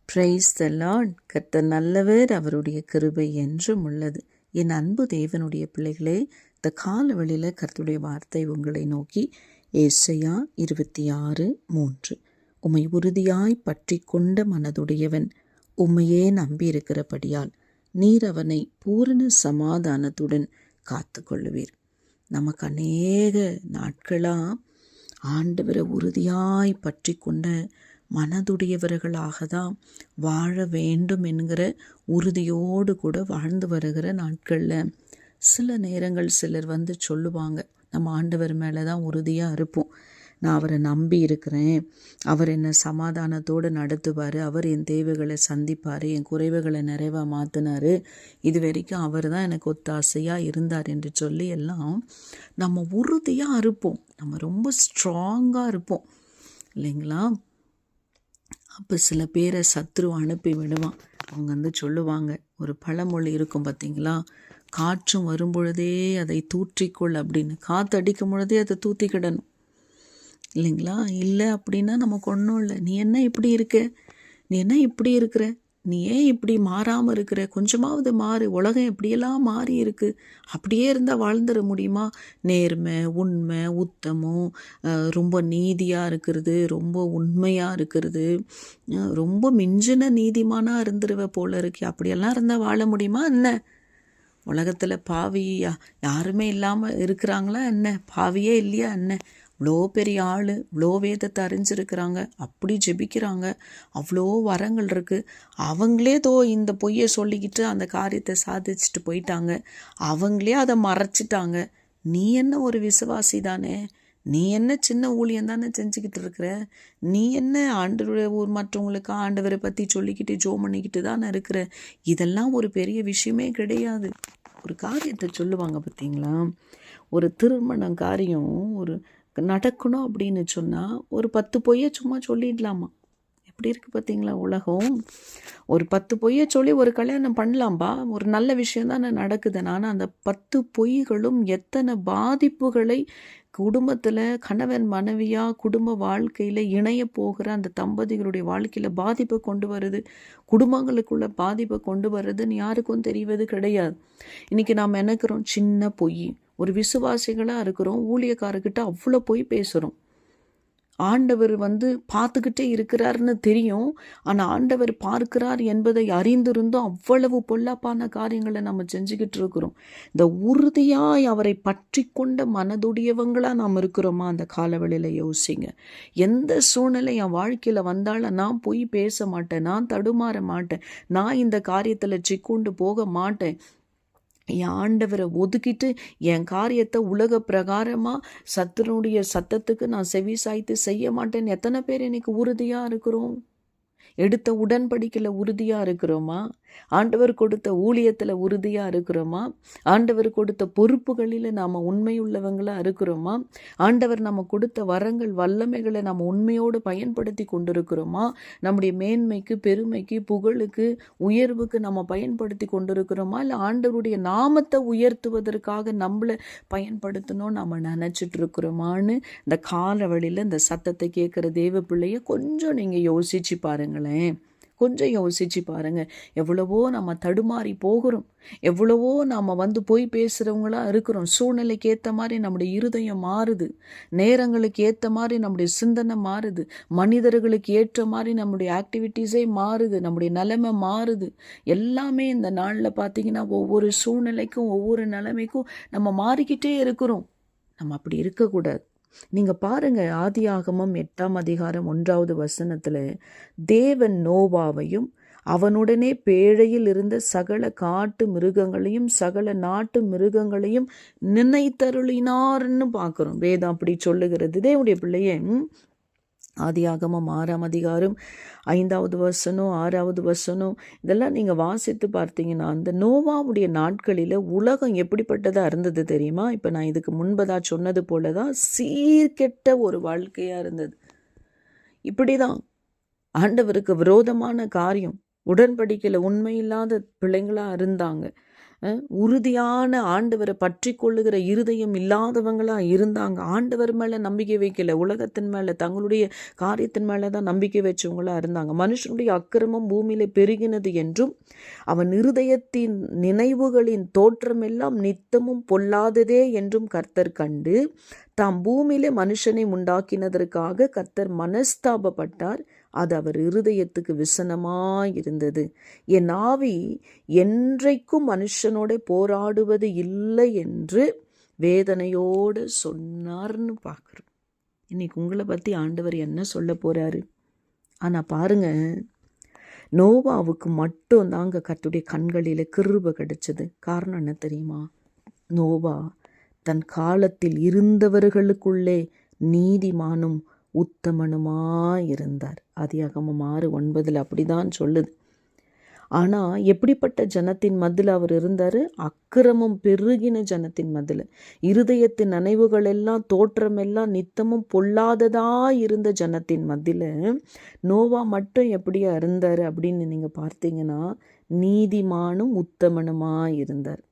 Praise the Lord. கர்த்தர் நல்லவர், அவருடைய கிருபை என்றும் உள்ளது. என் அன்பு தேவனுடைய பிள்ளைகளே, இந்த காலவெளியில் கர்த்தருடைய வார்த்தை உங்களை நோக்கி ஏசாயா 26:3 உம்மை உறுதியாய் பற்றி கொண்ட மனதுடையவன் உம்மையே நம்பியிருக்கிறபடியால் நீர் அவனை பூரண சமாதானத்துடன் காத்து கொள்ளுவீர். நமக்கு அநேக நாட்களாக ஆண்டவரை உறுதியாய் பற்றி கொண்ட மனதுடையவர்களாக தான் வாழ வேண்டும் என்கிற உறுதியோடு கூட வாழ்ந்து வருகிற நாட்களில் சில நேரங்கள் சிலர் வந்து சொல்லுவாங்க, நம்ம ஆண்டவர் மேலே தான் உறுதியாக இருப்போம், நான் அவரை நம்பி இருக்கிறேன், அவர் என்னை சமாதானத்தோடு நடத்துவார், அவர் என் தேவைகளை சந்திப்பார், என் குறைவுகளை நிறைவாக மாற்றினார், இது வரைக்கும் அவர் தான் எனக்கு ஒத்தாசையாக இருந்தார் என்று சொல்லி எல்லாம் நம்ம உறுதியாக இருப்போம். நம்ம ரொம்ப ஸ்ட்ராங்காக இருப்போம் இல்லைங்களா? அப்போ சில பேரை சத்ரு அனுப்பி விடுவான். அவங்க வந்து சொல்லுவாங்க, ஒரு பழமொழி இருக்கும் பார்த்தீங்களா, காற்றும் வரும்பொழுதே அதை தூற்றிக்கொள் அப்படின்னு. காற்று அடிக்கும் பொழுதே அதை தூத்திக்கிடணும் இல்லைங்களா? இல்லை அப்படின்னா நமக்கு ஒன்றும் இல்லை. நீ என்ன இப்படி இருக்க, நீ என்ன இப்படி இருக்கிற, நீ ஏன் இப்படி மாறாமல் இருக்கிற, கொஞ்சமாவது மாறு, உலகம் எப்படியெல்லாம் மாறி இருக்கு, அப்படியே இருந்தால் வாழ்ந்துட முடியுமா? நேர்மை, உண்மை, உத்தமம், ரொம்ப நீதியாக இருக்கிறது, ரொம்ப உண்மையாக இருக்கிறது, ரொம்ப மிஞ்சின நீதிமானாக இருந்துருவ போல இருக்கு, அப்படியெல்லாம் இருந்தால் வாழ முடியுமா என்ன? உலகத்தில் பாவி யாருமே இல்லாமல் இருக்கிறாங்களா என்ன? பாவியே இல்லையா என்ன? இவ்வளோ பெரிய ஆள், இவ்வளோ வேதத்தை அறிஞ்சிருக்கிறாங்க, அப்படி ஜெபிக்கிறாங்க, அவ்வளோ வரங்கள் இருக்குது, அவங்களே இந்த பொய்யை சொல்லிக்கிட்டு அந்த காரியத்தை சாதிச்சுட்டு போயிட்டாங்க, அவங்களே அதை மறைச்சிட்டாங்க. நீ என்ன ஒரு விசுவாசி தானே, நீ என்ன சின்ன ஊழியம் தானே செஞ்சுக்கிட்டு இருக்கிற, நீ என்ன ஆண்டவரை மற்றவங்களுக்கு ஆண்டவரை பற்றி சொல்லிக்கிட்டு ஜோ பண்ணிக்கிட்டு தானே இருக்கிற, இதெல்லாம் ஒரு பெரிய விஷயமே கிடையாது. ஒரு காரியத்தை சொல்லுவாங்க பார்த்தீங்களா, ஒரு திருமணம் காரியம் ஒரு நடக்கணும் அப்படின்னு சொன்னால் ஒரு 10 பொய்யை சும்மா சொல்லிடலாமா? எப்படி இருக்குது பார்த்தீங்களா உலகம்? ஒரு 10 பொய்யை சொல்லி ஒரு கல்யாணம் பண்ணலாம்பா, ஒரு நல்ல விஷயம் தானே நடக்குது. ஆனால் அந்த 10 பொய்களும் எத்தனை பாதிப்புகளை குடும்பத்தில் கணவன் மனைவியாக குடும்ப வாழ்க்கையில் இணைய போகிற அந்த தம்பதிகளுடைய வாழ்க்கையில் பாதிப்பை கொண்டு வருது, குடும்பங்களுக்குள்ள பாதிப்பை கொண்டு வருதுன்னு யாருக்கும் தெரிவது கிடையாது. இன்றைக்கி நாம் நினைக்கிறோம் சின்ன பொய், ஒரு விசுவாசிகளாக இருக்கிறோம், ஊழியக்காரர்கிட்ட அவ்வளோ பொய் பேசுகிறோம். ஆண்டவர் பார்த்துக்கிட்டே இருக்கிறாருன்னு தெரியும், ஆனால் ஆண்டவர் பார்க்கிறார் என்பதை அறிந்திருந்தும் அவ்வளவு பொல்லாப்பான காரியங்களை நம்ம செஞ்சுக்கிட்டு இருக்கிறோம். இந்த உறுதியாய் அவரை பற்றி கொண்ட மனதுடையவங்களாக நாம் இருக்கிறோமா? அந்த காலவெளியில் யோசிங்க. எந்த சூழ்நிலை என் வாழ்க்கையில் வந்தாலும் நான் போய் பேச மாட்டேன், நான் தடுமாற மாட்டேன், நான் இந்த காரியத்தில் சிக்குண்டு போக மாட்டேன், என் ஆண்டவரை ஒதுக்கிட்டு என் காரியத்தை உலக பிரகாரமாக சத்துருடைய சத்தத்துக்கு நான் செவி சாய்த்து செய்ய மாட்டேன்னு எத்தனை பேர் இன்னைக்கு உறுதியாக இருக்கிறோம்? எடுத்த உடன்படிக்கையில் உறுதியாக இருக்கிறோமா? ஆண்டவர் கொடுத்த ஊழியத்தில் உறுதியாக இருக்கிறோமா? ஆண்டவர் கொடுத்த பொறுப்புகளில் நாம் உண்மையுள்ளவங்களாக இருக்கிறோமா? ஆண்டவர் நம்ம கொடுத்த வரங்கள் வல்லமைகளை நம்ம உண்மையோடு பயன்படுத்தி கொண்டிருக்கிறோமா? நம்முடைய மேன்மைக்கு, பெருமைக்கு, புகழுக்கு, உயர்வுக்கு நம்ம பயன்படுத்தி கொண்டிருக்கிறோமா? இல்லை ஆண்டவருடைய நாமத்தை உயர்த்துவதற்காக நம்மளை பயன்படுத்தணும் நம்ம நினச்சிட்டு இருக்கிறோமான்னு இந்த கால வழியில் இந்த சத்தத்தை கேட்குற தேவ பிள்ளைய கொஞ்சம் நீங்கள் யோசிச்சு பாருங்களேன். கொஞ்சம் யோசிச்சு பாருங்க. எவ்வளவோ நம்ம தடுமாறி போகிறோம், எவ்வளவோ நாம் போய் பேசுகிறவங்களா இருக்கிறோம். சூழ்நிலைக்கு ஏற்ற மாதிரி நம்முடைய இருதயம் மாறுது, நேரங்களுக்கு ஏற்ற மாதிரி நம்முடைய சிந்தனை மாறுது, மனிதர்களுக்கு ஏற்ற மாதிரி நம்முடைய ஆக்டிவிட்டீஸே மாறுது, நம்முடைய நிலைமை மாறுது. எல்லாமே இந்த நாளில் பார்த்தீங்கன்னா ஒவ்வொரு சூழ்நிலைக்கும் ஒவ்வொரு நிலைமைக்கும் நம்ம மாறிக்கிட்டே இருக்கிறோம். நம்ம அப்படி இருக்கக்கூடாது. நீங்கள் பாருங்கள், ஆதியாகமம் 8:1 தேவன் நோவாவையும் அவனுடனே பேழையில் இருந்த சகல காட்டு மிருகங்களையும் சகல நாட்டு மிருகங்களையும் நினைத்தருளினார்னு பார்க்குறோம். வேதம் அப்படி சொல்லுகிறது. தேவனுடைய பிள்ளையே, ஆதியாகமம் 6:5 இதெல்லாம் நீங்கள் வாசித்து பார்த்தீங்கன்னா அந்த நோவாவுடைய நாட்களில் உலகம் எப்படிப்பட்டதாக இருந்தது தெரியுமா? இப்போ நான் இதுக்கு முன்பதாக சொன்னது போல தான் சீர்கெட்ட ஒரு வாழ்க்கையாக இருந்தது. இப்படி தான் ஆண்டவருக்கு விரோதமான காரியம், உடன்படிக்கையில் உண்மையில்லாத பிள்ளைங்களாக இருந்தாங்க. உறுதியான ஆண்டவரை பற்றி கொள்ளுகிற இருதயம் இல்லாதவங்களா இருந்தாங்க. ஆண்டவர் மேலே நம்பிக்கை வைக்கல, உலகத்தின் மேலே தங்களுடைய காரியத்தின் மேலே தான் நம்பிக்கை வச்சவங்களா இருந்தாங்க. மனுஷனுடைய அக்கிரமம் பூமியில பெருகினது என்றும் அவன் இருதயத்தின் நினைவுகளின் தோற்றமெல்லாம் நித்தமும் பொல்லாததே என்றும் கர்த்தர் கண்டு தாம் பூமியிலே மனுஷனை உண்டாக்கினதற்காக கர்த்தர் மனஸ்தாபப்பட்டார். அது அவர் இருதயத்துக்கு விசனமாயிருந்தது. என் ஆவி என்றைக்கும் மனுஷனோட போராடுவது இல்லை என்று வேதனையோடு சொன்னார்னு பார்க்குறோம். இன்னைக்கு உங்களை பற்றி ஆண்டவர் என்ன சொல்ல போகிறாரு? ஆனால் பாருங்க, நோவாவுக்கு மட்டும் தாங்க கர்த்தருடைய கண்களில் கிருபை கிடைச்சது. காரணம் என்ன தெரியுமா? நோவா தன் காலத்தில் இருந்தவர்களுக்குள்ளே நீதிமானும் உத்தமனுமாயிருந்தார். ஆதியாகமம் 6:9 அப்படிதான் சொல்லுது. ஆனால் எப்படிப்பட்ட ஜனத்தின் மத்தியில் அவர் இருந்தார்? அக்கிரமம் பெருகின ஜனத்தின் மத்தியில். இருதயத்தின் நினைவுகள் எல்லாம் தோற்றமெல்லாம் நித்தமும் பொல்லாததா இருந்த ஜனத்தின் மத்தியில் நோவா மட்டும் எப்படியா இருந்தார் அப்படின்னு நீங்கள் பார்த்தீங்கன்னா நீதிமானும் உத்தமனுமாக இருந்தார்.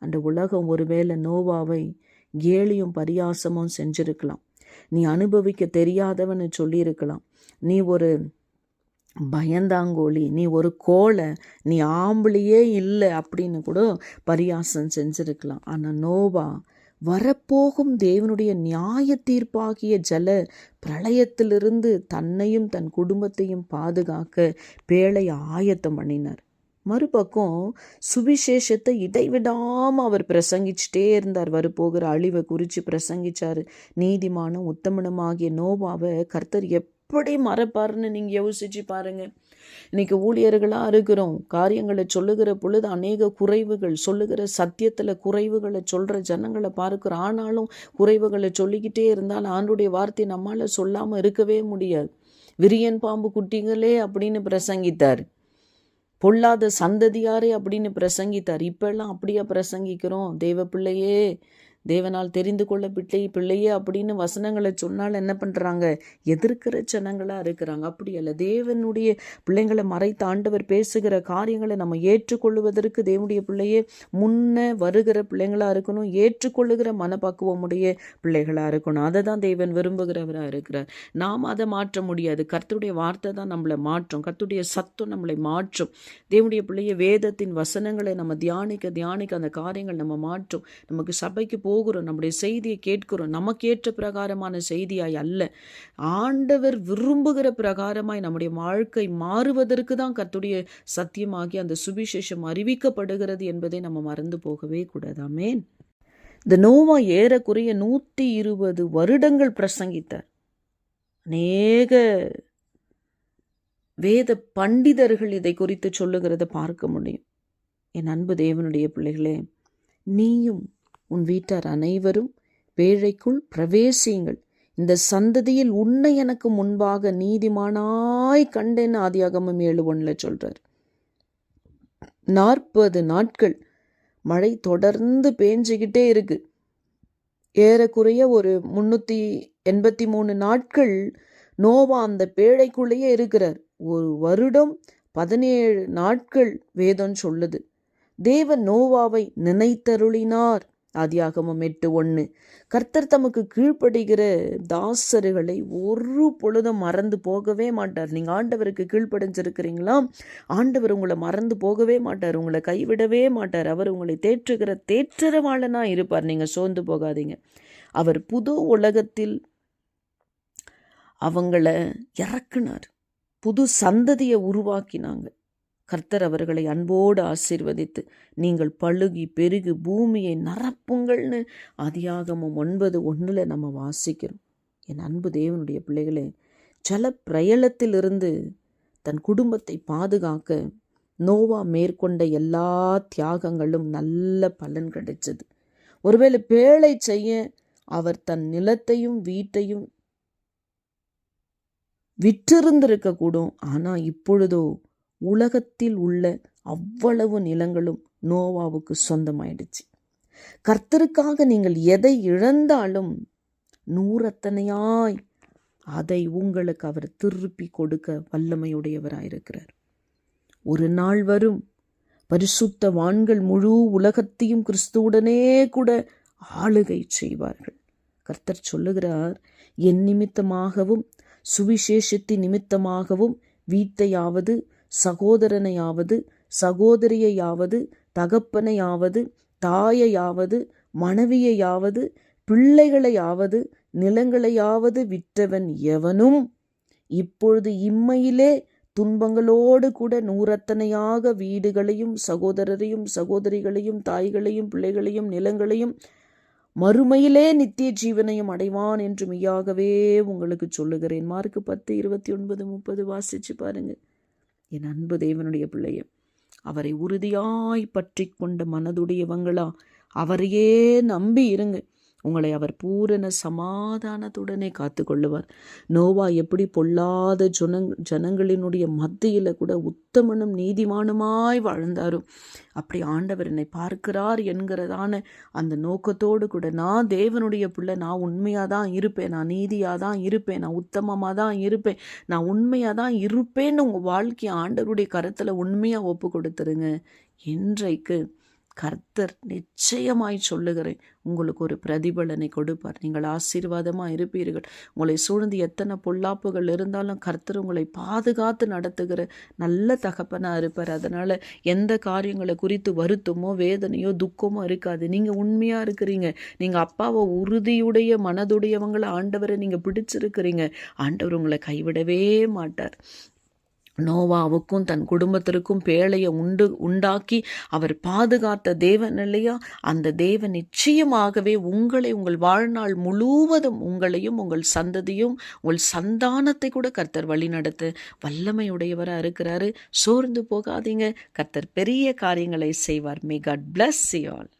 அந்த உலகம் ஒருவேளை நோவாவை கேலியும் பரியாசமும் செஞ்சிருக்கலாம். நீ அனுபவிக்க தெரியாதவன்னு சொல்லியிருக்கலாம். நீ ஒரு பயந்தாங்கோலி, நீ ஒரு கோலை, நீ ஆம்பளையே இல்லை அப்படின்னு கூட பரியாசம் செஞ்சிருக்கலாம். ஆனால் நோவா வரப்போகும் தேவனுடைய நியாய தீர்ப்பாகிய ஜல பிரளயத்திலிருந்து தன்னையும் தன் குடும்பத்தையும் பாதுகாக்க பேழையை ஆயத்தம் பண்ணினார். மறுபக்கம் சுவிசேஷத்தை இடைவிடாமல் அவர் பிரசங்கிச்சுட்டே இருந்தார். வரப்போகிற அழிவை குறித்து பிரசங்கிச்சார். நீதிமானும் உத்தமனுமாகிய நோவாவை கர்த்தர் எப்படி மறப்பாருன்னு நீங்கள் யோசிச்சு பாருங்க. இன்னைக்கு ஊழியர்களாக இருக்கிறோம், காரியங்களை சொல்லுகிற பொழுது அநேக குறைவுகள், சொல்லுகிற சத்தியத்தில் குறைவுகளை சொல்கிற ஜனங்களை பார்க்குறோம். ஆனாலும் குறைவுகளை சொல்லிக்கிட்டே இருந்தால் ஆண்டுடைய வார்த்தை நம்மளால் சொல்லாமல் இருக்கவே முடியாது. விரியன் பாம்பு குட்டிகளே அப்படின்னு பிரசங்கித்தார். பொல்லாத சந்ததியாரே அப்படின்னு பிரசங்கித்தார். இப்பெல்லாம் அப்படியா பிரசங்கிக்கிறோம்? தேவ பிள்ளையே, தேவனால் தெரிந்து கொள்ள பிள்ளையே அப்படின்னு வசனங்களை சொன்னால் என்ன பண்ணுறாங்க? எதிர்க்கிற ஜனங்களாக இருக்கிறாங்க. அப்படி அல்ல, தேவனுடைய பிள்ளைங்களை மறைத்து ஆண்டவர் பேசுகிற காரியங்களை நம்ம ஏற்றுக்கொள்வதற்கு தேவனுடைய பிள்ளையே முன்ன வருகிற பிள்ளைங்களாக இருக்கணும். ஏற்றுக்கொள்ளுகிற மனப்பக்குவமுடைய பிள்ளைகளாக இருக்கணும். அதை தான் தேவன் விரும்புகிறவராக இருக்கிறார். நாம் அதை மாற்ற முடியாது. கர்த்தருடைய வார்த்தை தான் நம்மளை மாற்றும். கர்த்தருடைய சத்தம் நம்மளை மாற்றும். தேவனுடைய பிள்ளைய வேதத்தின் வசனங்களை நம்ம தியானிக்க அந்த காரியங்கள் நம்ம மாற்றும். நமக்கு சபைக்கு போகிறோம், நம்முடைய செய்தியை கேட்கிறோம், நமக்கு ஏற்ற பிரகாரமான செய்தியாய் அல்ல, ஆண்டவர் விரும்புகிற பிரகாரமாய் நம்முடைய வாழ்க்கை மாறுவதற்கு தான் கர்த்தருடைய சத்தியமாகி அந்த சுவிசேஷம் அறிவிக்கப்படுகிறது என்பதை நம்ம மறந்து போகவே கூடாது. ஆமென். இந்த நோவா ஏறக்குறைய 120 வருடங்கள் பிரசங்கித்தார். அநேக வேத பண்டிதர்கள் இதை குறித்து சொல்லுகிறத பார்க்க முடியும். என் அன்பு தேவனுடைய பிள்ளைகளே, நீயும் உன் வீட்டார் அனைவரும் பேழைக்குள் பிரவேசியுங்கள். இந்த சந்ததியில் உன்னை எனக்கு முன்பாக நீதிமானாய் கண்டேன்னு ஆதியாகமம் 7:1 சொல்றார். 40 நாட்கள் மழை தொடர்ந்து பேஞ்சுக்கிட்டே இருக்கு. ஏறக்குறைய ஒரு 383 நாட்கள் நோவா அந்த பேழைக்குள்ளேயே இருக்கிறார். ஒரு வருடம் 17 நாட்கள் வேதம் சொல்லுது. தேவன் நோவாவை நினைத்தருளினார். ஆதியாகமம் 8:1. கர்த்தர் தமக்கு கீழ்ப்படுகிற தாசர்களை ஒரு பொழுதும் மறந்து போகவே மாட்டார். நீங்கள் ஆண்டவருக்கு கீழ்ப்படிஞ்சிருக்கிறீங்களா? ஆண்டவர் உங்களை மறந்து போகவே மாட்டார், உங்களை கைவிடவே மாட்டார். அவர் உங்களை தேற்றுகிற தேற்றரவாளனாக இருப்பார். நீங்கள் சோர்ந்து போகாதீங்க. அவர் புது உலகத்தில் அவங்கள இறக்குனார், புது சந்ததியை உருவாக்கினாங்க. கர்த்தர் அவர்களை அன்போடு ஆசீர்வதித்து நீங்கள் பழுகி பெருகி பூமியை நிரப்புங்கள்னு ஆதியாகமம் 9:1 நம்ம வாசிக்கிறோம். என் அன்பு தேவனுடைய பிள்ளைகளே, ஜல பிரயலத்திலிருந்து தன் குடும்பத்தை பாதுகாக்க நோவா மேற்கொண்ட எல்லா தியாகங்களும் நல்ல பலன் கிடைச்சது. ஒருவேளை பேழை செய்ய அவர் தன் நிலத்தையும் வீட்டையும் விற்றிருந்திருக்கக்கூடும். ஆனால் இப்பொழுதோ உலகத்தில் உள்ள அவ்வளவு நிலங்களும் நோவாவுக்கு சொந்தமாயிடுச்சு. கர்த்தருக்காக நீங்கள் எதை இழந்தாலும் நூறத்தனையாய் அதை உங்களுக்கு அவர் திருப்பி கொடுக்க வல்லமையுடையவராயிருக்கிறார். ஒரு நாள் வரும், பரிசுத்தவான்கள் முழு உலகத்தையும் கிறிஸ்துவுடனே கூட ஆளுகை செய்வார்கள். கர்த்தர் சொல்லுகிறார், என் நிமித்தமாகவும் சுவிசேஷத்தின் நிமித்தமாகவும் வீட்டையாவது சகோதரனையாவது சகோதரியையாவது தகப்பனையாவது தாயையாவது மனைவியையாவது பிள்ளைகளையாவது நிலங்களையாவது விற்றவன் எவனும் இப்பொழுது இம்மையிலே துன்பங்களோடு கூட நூறத்தனையாக வீடுகளையும் சகோதரரையும் சகோதரிகளையும் தாய்களையும் பிள்ளைகளையும் நிலங்களையும் மறுமையிலே நித்திய ஜீவனையும் அடைவான் என்று மெய்யாகவே உங்களுக்கு சொல்லுகிறேன். மார்க்கு 10:29-30 வாசிச்சு பாருங்க. என் அன்பு தேவனுடைய பிள்ளைய, அவரை உறுதியாய் பற்றி கொண்ட மனதுடையவங்களா அவரையே நம்பி இருங்க. உங்களை அவர் பூரண சமாதானத்துடனே காத்து கொள்ளுவார். நோவா எப்படி பொல்லாத ஜனங்களினுடைய மத்தியில கூட உத்தமனும் நீதிமானுமாய் வாழ்ந்தாரோ, அப்படி ஆண்டவர் என்னை பார்க்கிறார் என்கிறதான அந்த நோக்கத்தோடு கூட நான் தேவனுடைய பிள்ளை, நான் உண்மையாக தான் இருப்பேன், நான் நீதியாக தான் இருப்பேன், நான் உத்தமமாக தான் இருப்பேன், நான் உண்மையாக தான் இருப்பேன்னு உங்கள் வாழ்க்கையை ஆண்டவருடைய கரத்தில் உண்மையாக ஒப்பு கொடுத்துருங்க. இன்றைக்கு கர்த்தர் நிச்சயமாய் சொல்லுகிறேன், உங்களுக்கு ஒரு பிரதிபலனை கொடுப்பார். நீங்கள் ஆசீர்வாதமாக இருப்பீர்கள். உங்களை சூழ்ந்து எத்தனை பொல்லாப்புகள் இருந்தாலும் கர்த்தர் உங்களை பாதுகாத்து நடத்துகிற நல்ல தகப்பனாக இருப்பார். அதனால் எந்த காரியங்களை குறித்து வருத்தமோ வேதனையோ துக்கமோ இருக்காது. நீங்கள் உண்மையாக இருக்கிறீங்க, நீங்கள் அப்பாவை உறுதியுடைய மனதுடையவங்களை ஆண்டவரை நீங்கள் பிடிச்சிருக்கிறீங்க. ஆண்டவர் உங்களை கைவிடவே மாட்டார். நோவாவுக்கும் தன் குடும்பத்திற்கும் பேழையை உண்டாக்கி அவர் பாதுகாத்த தேவன் இல்லையா? அந்த தேவன் நிச்சயமாகவே உங்களை உங்கள் வாழ்நாள் முழுவதும் உங்களையும் உங்கள் சந்ததியும் உங்கள் சந்தானத்தை கூட கர்த்தர் வழி நடத்த வல்லமையுடையவராக இருக்கிறாரு. சோர்ந்து போகாதீங்க, கர்த்தர் பெரிய காரியங்களை செய்வார். May God bless you all.